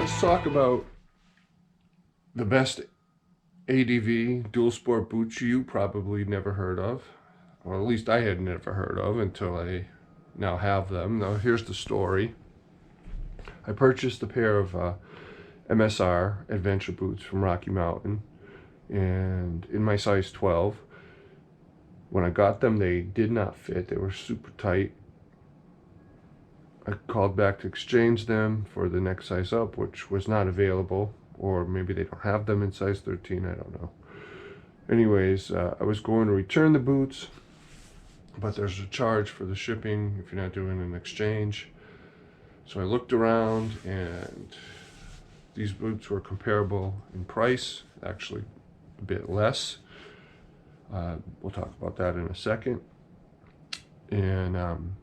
let's talk about the best ADV dual sport boots you probably never heard of, or at least I had never heard of until I now have them. Now here's the story. I purchased a pair of MSR adventure boots from Rocky Mountain, and in my size 12. When I got them, they did not fit. They were super tight. I called back to exchange them for the next size up, which was not available, or maybe they don't have them in size 13, I don't know. Anyways, I was going to return the boots, but there's a charge for the shipping if you're not doing an exchange. So I looked around, and these boots were comparable in price, actually a bit less. We'll talk about that in a second. And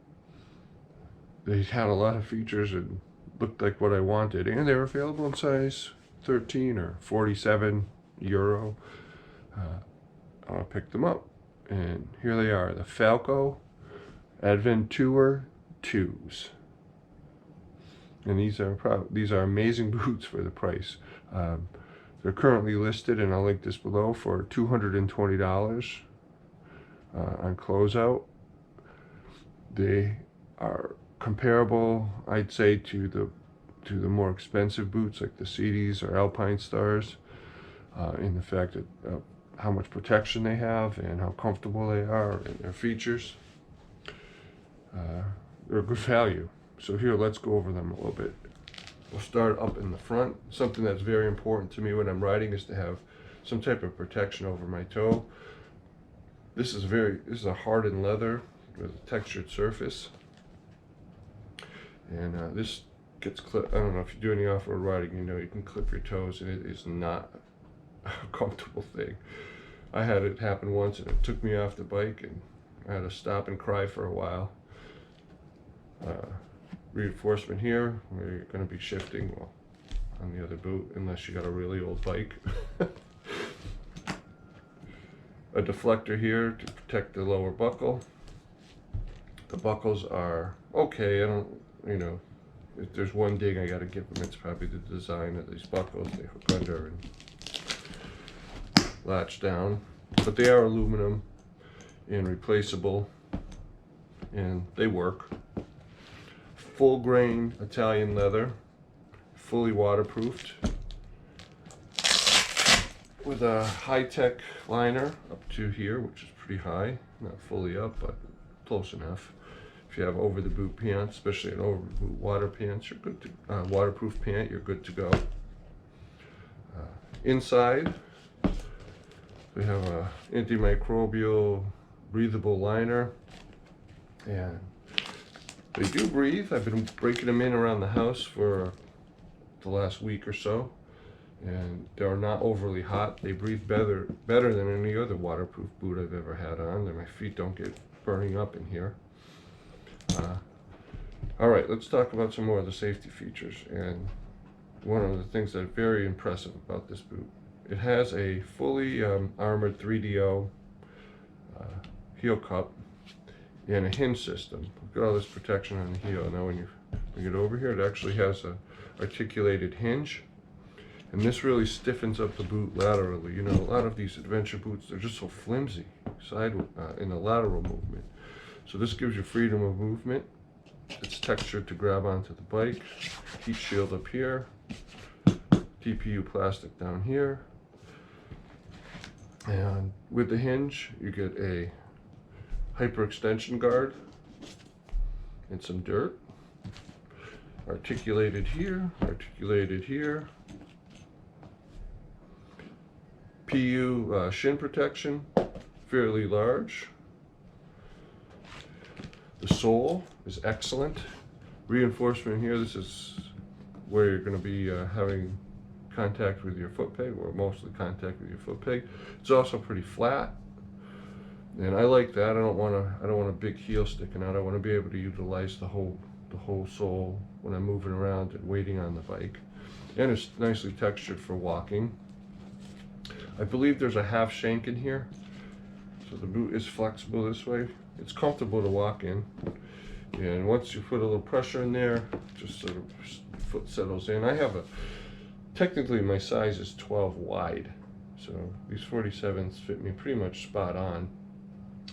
they had a lot of features and looked like what I wanted, and they were available in size 13 or 47 euro. I picked them up, and here they are, the Falco Adventour 2s. And these are amazing boots for the price. They're currently listed, and I'll link this below, for $220 on closeout. They are comparable, I'd say, to the more expensive boots like the CDs or Alpine Stars, in the fact that how much protection they have and how comfortable they are and their features. They're a good value. So here, let's go over them a little bit. We'll start up in the front. Something that's very important to me when I'm riding is to have some type of protection over my toe. This is a hardened leather with a textured surface, and this gets clipped. I don't know if you do any off-road riding, you know you can clip your toes, and it is not a comfortable thing. I had it happen once, and it took me off the bike, and I had to stop and cry for a while. Reinforcement here, where you're going to be shifting, well, on the other boot, unless you got a really old bike. A deflector here to protect the lower buckle. The buckles are okay. I don't, if there's one ding I got to give them, it's probably the design of these buckles. They hook under and latch down, but they are aluminum and replaceable, and they work. Full grain Italian leather, fully waterproofed, with a high-tech liner up to here, which is pretty high, not fully up, but close enough. If you have over-the-boot pants, especially an over-the-boot water pants, you're good to waterproof pant, you're good to go. Inside, we have a antimicrobial breathable liner, and they do breathe. I've been breaking them in around the house for the last week or so, and they're not overly hot. They breathe better than any other waterproof boot I've ever had on. My feet don't get burning up in here. All right, let's talk about some more of the safety features. And one of the things that's very impressive about this boot, it has a fully armored 3DO heel cup and a hinge system. Look at all this protection on the heel. Now when you bring it over here, it actually has a articulated hinge, and this really stiffens up the boot laterally. A lot of these adventure boots, they're just so flimsy in the lateral movement. So this gives you freedom of movement. It's textured to grab onto the bike. Heat shield up here. TPU plastic down here. And with the hinge, you get a hyperextension guard and some dirt. Articulated here, articulated here. PU shin protection, fairly large. The sole is excellent. Reinforcement here, this is where you're going to be having contact with your foot peg, or mostly contact with your foot peg. It's also pretty flat, and I like that. I don't want a big heel sticking out. I want to be able to utilize the whole sole when I'm moving around and waiting on the bike. And it's nicely textured for walking. I believe there's a half shank in here, so the boot is flexible this way. It's comfortable to walk in, and once you put a little pressure in there, just sort of foot settles in. Technically my size is 12 wide, so these 47s fit me pretty much spot on,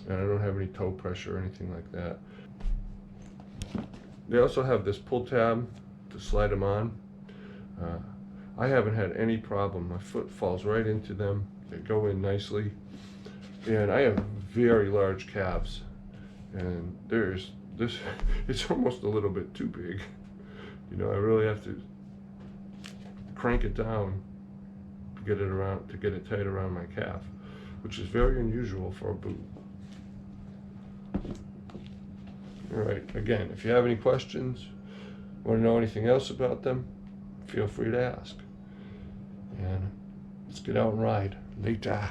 and I don't have any toe pressure or anything like that. They also have this pull tab to slide them on. I haven't had any problem. My foot falls right into them. They go in nicely, and I have very large calves, and there's this, it's almost a little bit too big. You know, I really have to crank it down to get it tight around my calf, which is very unusual for a boot. All right, again, if you have any questions, want to know anything else about them, feel free to ask. And let's get out and ride. Later.